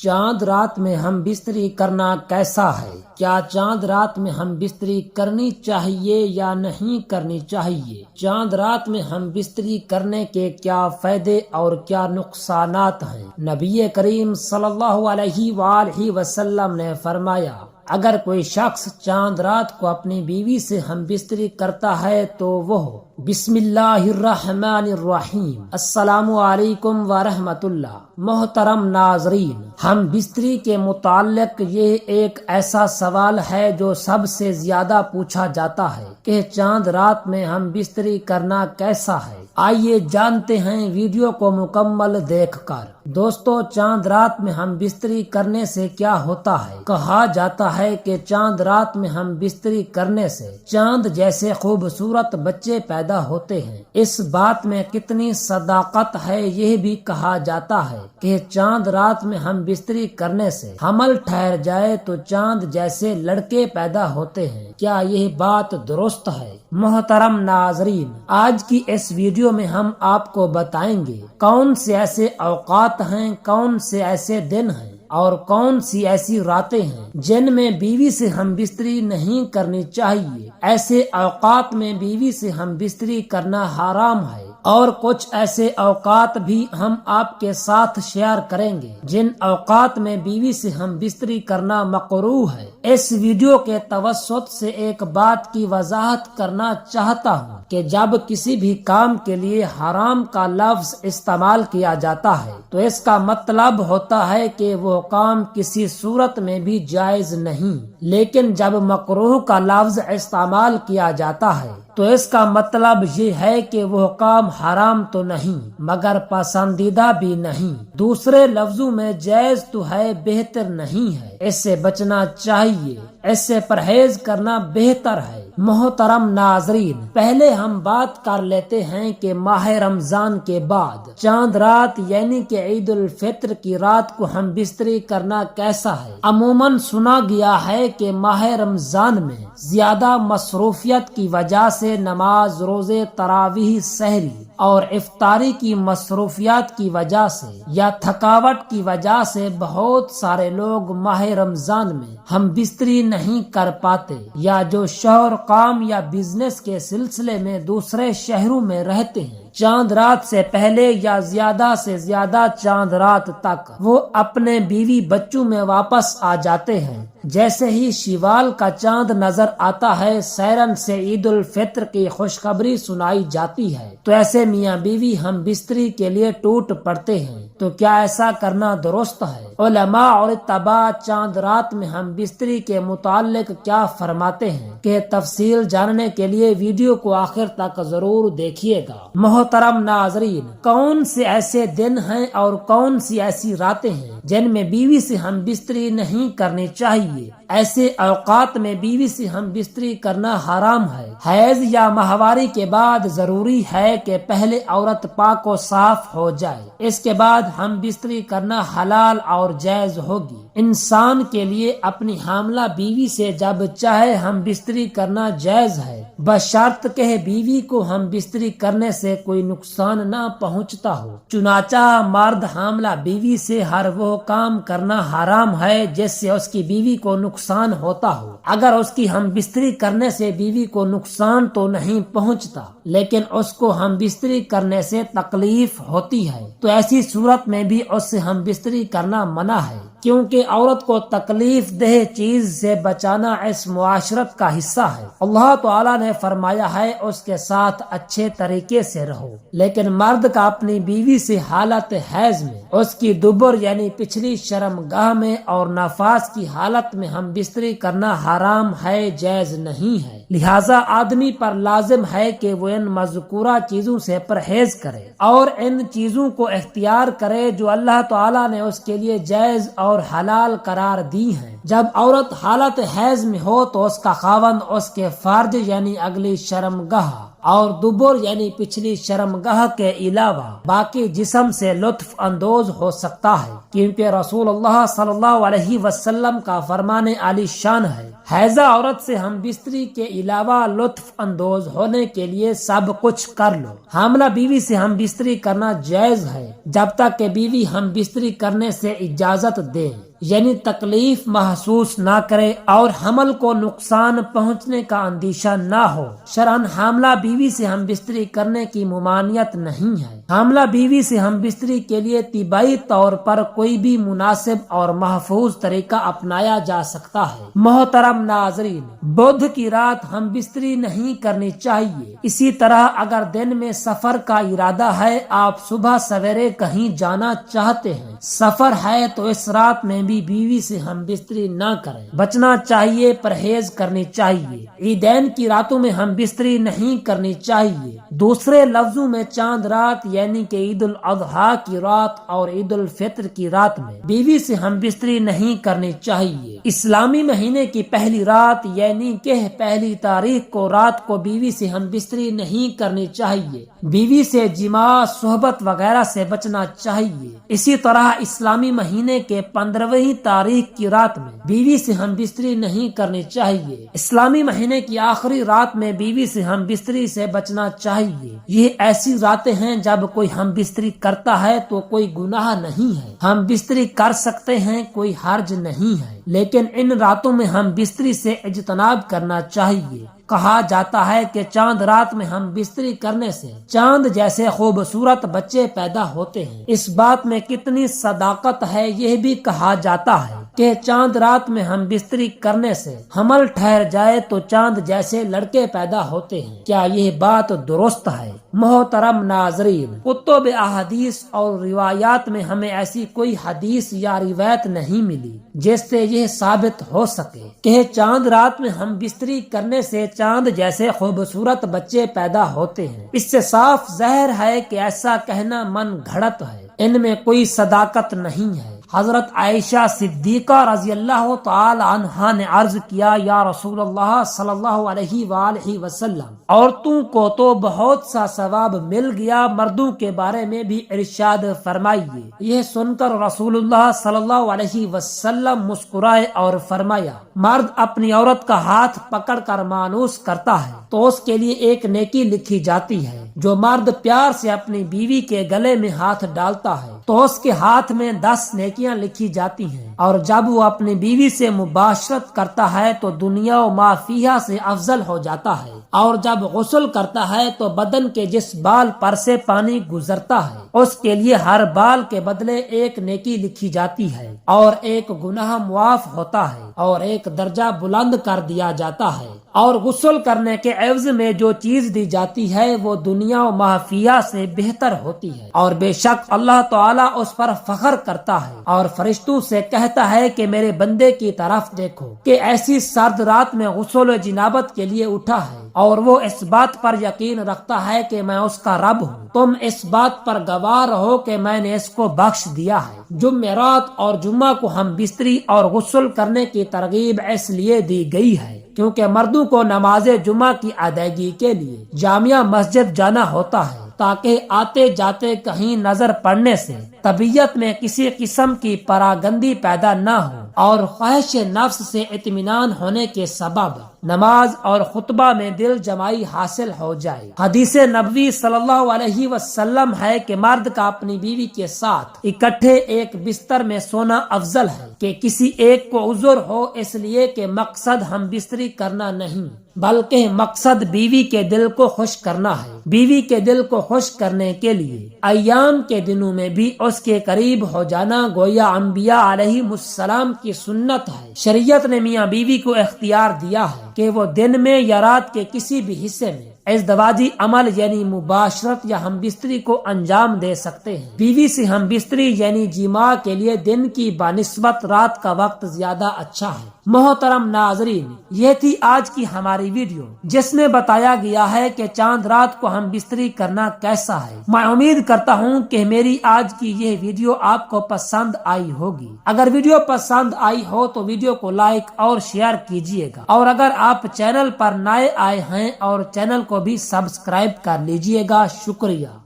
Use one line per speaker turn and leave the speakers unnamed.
چاند رات میں ہم بستری کرنا کیسا ہے؟ کیا چاند رات میں ہم بستری کرنی چاہیے یا نہیں کرنی چاہیے؟ چاند رات میں ہم بستری کرنے کے کیا فائدے اور کیا نقصانات ہیں؟ نبی کریم صلی اللہ علیہ وآلہ وسلم نے فرمایا، اگر کوئی شخص چاند رات کو اپنی بیوی سے ہم بستری کرتا ہے تو وہ بسم اللہ الرحمن الرحیم السلام علیکم ورحمۃ اللہ۔ محترم ناظرین، ہم بستری کے متعلق یہ ایک ایسا سوال ہے جو سب سے زیادہ پوچھا جاتا ہے کہ چاند رات میں ہم بستری کرنا کیسا ہے۔ آئیے جانتے ہیں ویڈیو کو مکمل دیکھ کر۔ دوستو، چاند رات میں ہم بستری کرنے سے کیا ہوتا ہے؟ کہا جاتا ہے کہ چاند رات میں ہم بستری کرنے سے چاند جیسے خوبصورت بچے پیدا ہوتے ہیں۔ اس بات میں کتنی صداقت ہے یہ بھی کہا جاتا ہے کہ چاند رات میں ہم بستری کرنے سے حمل ٹھہر جائے تو چاند جیسے لڑکے پیدا ہوتے ہیں۔ کیا یہ بات درست ہے؟ محترم ناظرین، آج کی اس ویڈیو میں ہم آپ کو بتائیں گے کون سے ایسے اوقات ہیں، کون سے ایسے دن ہیں اور کون سی ایسی راتیں ہیں جن میں بیوی سے ہم بستری نہیں کرنی چاہیے۔ ایسے اوقات میں بیوی سے ہم بستری کرنا حرام ہے، اور کچھ ایسے اوقات بھی ہم آپ کے ساتھ شیئر کریں گے جن اوقات میں بیوی سے ہم بستری کرنا مکروہ ہے۔ اس ویڈیو کے توسط سے ایک بات کی وضاحت کرنا چاہتا ہوں کہ جب کسی بھی کام کے لیے حرام کا لفظ استعمال کیا جاتا ہے تو اس کا مطلب ہوتا ہے کہ وہ کام کسی صورت میں بھی جائز نہیں، لیکن جب مکروہ کا لفظ استعمال کیا جاتا ہے تو اس کا مطلب یہ ہے کہ وہ کام حرام تو نہیں مگر پسندیدہ بھی نہیں۔ دوسرے لفظوں میں جائز تو ہے، بہتر نہیں ہے۔ اس سے بچنا چاہیے، اس سے پرہیز کرنا بہتر ہے۔ محترم ناظرین، پہلے ہم بات کر لیتے ہیں کہ ماہ رمضان کے بعد چاند رات یعنی کہ عید الفطر کی رات کو ہم بستری کرنا کیسا ہے۔ عموماً سنا گیا ہے کہ ماہ رمضان میں زیادہ مصروفیت کی وجہ سے نماز، روزے، تراویح، سحری اور افطاری کی مصروفیات کی وجہ سے یا تھکاوٹ کی وجہ سے بہت سارے لوگ ماہ رمضان میں ہم بستری نہیں کر پاتے، یا جو شوہر کام یا بزنس کے سلسلے میں دوسرے شہروں میں رہتے ہیں، چاند رات سے پہلے یا زیادہ سے زیادہ چاند رات تک وہ اپنے بیوی بچوں میں واپس آ جاتے ہیں۔ جیسے ہی شوال کا چاند نظر آتا ہے، سیرن سے عید الفطر کی خوشخبری سنائی جاتی ہے، تو ایسے میاں بیوی ہم بستری کے لیے ٹوٹ پڑتے ہیں۔ تو کیا ایسا کرنا درست ہے؟ علماء اور اتباع چاند رات میں ہم بستری کے متعلق کیا فرماتے ہیں کہ تفصیل جاننے کے لیے ویڈیو کو آخر تک ضرور دیکھیے گا۔ محترم ناظرین، کون سے ایسے دن ہیں اور کون سی ایسی راتیں ہیں جن میں بیوی سے ہم بستری نہیں کرنی چاہیے؟ ایسے اوقات میں بیوی سے ہم بستری کرنا حرام ہے۔ حیض یا ماہواری کے بعد ضروری ہے کہ پہلے عورت پاک و صاف ہو جائے، اس کے بعد ہم بستری کرنا حلال اور جائز ہوگی۔ انسان کے لیے اپنی حاملہ بیوی سے جب چاہے ہم بستری کرنا جائز ہے، بشرط کہ بیوی کو ہم بستری کرنے سے کوئی نقصان نہ پہنچتا ہو۔ چنانچہ مرد حاملہ بیوی سے ہر وہ کام کرنا حرام ہے جس سے اس کی بیوی کو نقصان ہوتا ہو۔ اگر اس کی ہم بستری کرنے سے بیوی کو نقصان تو نہیں پہنچتا، لیکن اس کو ہم بستری کرنے سے تکلیف ہوتی ہے، تو ایسی صورت میں بھی اس سے ہم بستری کرنا منع ہے، کیونکہ عورت کو تکلیف دہ چیز سے بچانا اس معاشرت کا حصہ ہے۔ اللہ تعالیٰ نے فرمایا ہے اس کے ساتھ اچھے طریقے سے رہو، لیکن مرد کا اپنی بیوی سے حالت حیض میں، اس کی دبر یعنی پچھلی شرمگاہ میں اور نفاس کی حالت میں ہم بستری کرنا حرام ہے، جائز نہیں ہے۔ لہذا آدمی پر لازم ہے کہ وہ ان مذکورہ چیزوں سے پرہیز کرے اور ان چیزوں کو اختیار کرے جو اللہ تعالیٰ نے اس کے لیے جائز اور حلال قرار دی ہیں۔ جب عورت حالت حیض میں ہو تو اس کا خاوند اس کے فرج یعنی اگلی شرمگاہ اور دبر یعنی پچھلی شرمگاہ کے علاوہ باقی جسم سے لطف اندوز ہو سکتا ہے، کیونکہ رسول اللہ صلی اللہ علیہ وسلم کا فرمان عالی شان ہے، حیضہ عورت سے ہم بستری کے علاوہ لطف اندوز ہونے کے لیے سب کچھ کر لو۔ حاملہ بیوی سے ہم بستری کرنا جائز ہے جب تک کہ بیوی ہم بستری کرنے سے اجازت دے، یعنی تکلیف محسوس نہ کرے اور حمل کو نقصان پہنچنے کا اندیشہ نہ ہو۔ شرعاً حاملہ بیوی سے ہم بستری کرنے کی ممانعت نہیں ہے۔ حاملہ بیوی سے ہم بستری کے لیے طبی طور پر کوئی بھی مناسب اور محفوظ طریقہ اپنایا جا سکتا ہے۔ محترم ناظرین، بدھ کی رات ہم بستری نہیں کرنی چاہیے۔ اسی طرح اگر دن میں سفر کا ارادہ ہے، آپ صبح سویرے کہیں جانا چاہتے ہیں، سفر ہے، تو اس رات میں بھی بیوی سے ہم بستری نہ کریں، بچنا چاہیے، پرہیز کرنی چاہیے۔ عیدین کی راتوں میں ہم بستری نہیں کرنی چاہیے۔ دوسرے لفظوں میں چاند رات یعنی کہ عید الاضحیٰ کی رات اور عید الفطر کی رات میں بیوی سے ہم بستری نہیں کرنی چاہیے۔ اسلامی مہینے کی پہلی رات یعنی کہ پہلی تاریخ کو رات کو بیوی سے ہم بستری نہیں کرنی چاہیے۔ بیوی سے جماع، صحبت وغیرہ سے بچنا چاہیے۔ اسی طرح اسلامی مہینے کے 15ویں تاریخ کی رات میں بیوی سے ہم بستری نہیں کرنی چاہیے۔ اسلامی مہینے کی آخری رات میں بیوی سے ہم بستری سے بچنا چاہیے۔ یہ ایسی راتیں ہیں جب کوئی ہم بستری کرتا ہے تو کوئی گناہ نہیں ہے، ہم بستری کر سکتے ہیں، کوئی حرج نہیں ہے، لیکن ان راتوں میں ہم بستری سے اجتناب کرنا چاہیے۔ کہا جاتا ہے کہ چاند رات میں ہم بستری کرنے سے چاند جیسے خوبصورت بچے پیدا ہوتے ہیں۔ اس بات میں کتنی صداقت ہے یہ بھی کہا جاتا ہے کہ چاند رات میں ہم بستری کرنے سے حمل ٹھہر جائے تو چاند جیسے لڑکے پیدا ہوتے ہیں۔ کیا یہ بات درست ہے؟ محترم ناظرین، کتب احادیث اور روایات میں ہمیں ایسی کوئی حدیث یا روایت نہیں ملی جس سے یہ ثابت ہو سکے کہ چاند رات میں ہم بستری کرنے سے چاند جیسے خوبصورت بچے پیدا ہوتے ہیں۔ اس سے صاف ظاہر ہے کہ ایسا کہنا من گھڑت ہے، ان میں کوئی صداقت نہیں ہے۔ حضرت عائشہ صدیقہ رضی اللہ تعالی عنہا نے عرض کیا، یا رسول اللہ صلی اللہ علیہ وآلہ وسلم، عورتوں کو تو بہت سا ثواب مل گیا، مردوں کے بارے میں بھی ارشاد فرمائیے۔ یہ سن کر رسول اللہ صلی اللہ علیہ وسلم مسکرائے اور فرمایا، مرد اپنی عورت کا ہاتھ پکڑ کر مانوس کرتا ہے تو اس کے لیے ایک نیکی لکھی جاتی ہے۔ جو مرد پیار سے اپنی بیوی کے گلے میں ہاتھ ڈالتا ہے تو اس کے ہاتھ میں 10 نیکیاں لکھی جاتی ہیں، اور جب وہ اپنی بیوی سے مباشرت کرتا ہے تو دنیا و ما فیہا سے افضل ہو جاتا ہے، اور جب غسل کرتا ہے تو بدن کے جس بال پر سے پانی گزرتا ہے اس کے لیے ہر بال کے بدلے ایک نیکی لکھی جاتی ہے، اور ایک گناہ معاف ہوتا ہے، اور ایک درجہ بلند کر دیا جاتا ہے۔ اور غسل کرنے کے عوض میں جو چیز دی جاتی ہے وہ دنیا و ما فیہا سے بہتر ہوتی ہے، اور بے شک اللہ تعالیٰ اس پر فخر کرتا ہے اور فرشتوں سے کہتا ہے کہ میرے بندے کی طرف دیکھو کہ ایسی سرد رات میں غسل و جنابت کے لیے اٹھا ہے، اور وہ اس بات پر یقین رکھتا ہے کہ میں اس کا رب ہوں۔ تم اس بات پر گواہ رہو کہ میں نے اس کو بخش دیا ہے۔ جمعرات اور جمعہ کو ہم بستری اور غسل کرنے کی ترغیب اس لیے دی گئی ہے کیونکہ مردوں کو نماز جمعہ کی ادائیگی کے لیے جامع مسجد جانا ہوتا ہے، تاکہ آتے جاتے کہیں نظر پڑنے سے طبیعت میں کسی قسم کی پراگندی پیدا نہ ہو، اور خواہش نفس سے اطمینان ہونے کے سبب نماز اور خطبہ میں دل جمائی حاصل ہو جائے۔ حدیث نبوی صلی اللہ علیہ وسلم ہے کہ مرد کا اپنی بیوی کے ساتھ اکٹھے ایک بستر میں سونا افضل ہے کہ کسی ایک کو عذر ہو، اس لیے کہ مقصد ہم بستری کرنا نہیں بلکہ مقصد بیوی کے دل کو خوش کرنا ہے۔ بیوی کے دل کو خوش کرنے کے لیے ایام کے دنوں میں بھی اس کے قریب ہو جانا گویا انبیاء علیہ السلام کی سنت ہے۔ شریعت نے میاں بیوی کو اختیار دیا ہے کہ وہ دن میں یا رات کے کسی بھی حصے میں ازدواجی عمل یعنی مباشرت یا ہم بستری کو انجام دے سکتے ہیں۔ بیوی سے ہم بستری یعنی جماع کے لیے دن کی بنسبت رات کا وقت زیادہ اچھا ہے۔ محترم ناظرین، یہ تھی آج کی ہماری ویڈیو جس میں بتایا گیا ہے کہ چاند رات کو ہم بستری کرنا کیسا ہے۔ میں امید کرتا ہوں کہ میری آج کی یہ ویڈیو آپ کو پسند آئی ہوگی۔ اگر ویڈیو پسند آئی ہو تو ویڈیو کو لائک اور شیئر کیجیے گا، اور اگر آپ چینل پر نئے آئے ہیں اور چینل کو بھی سبسکرائب کر لیجیے گا۔ شکریہ۔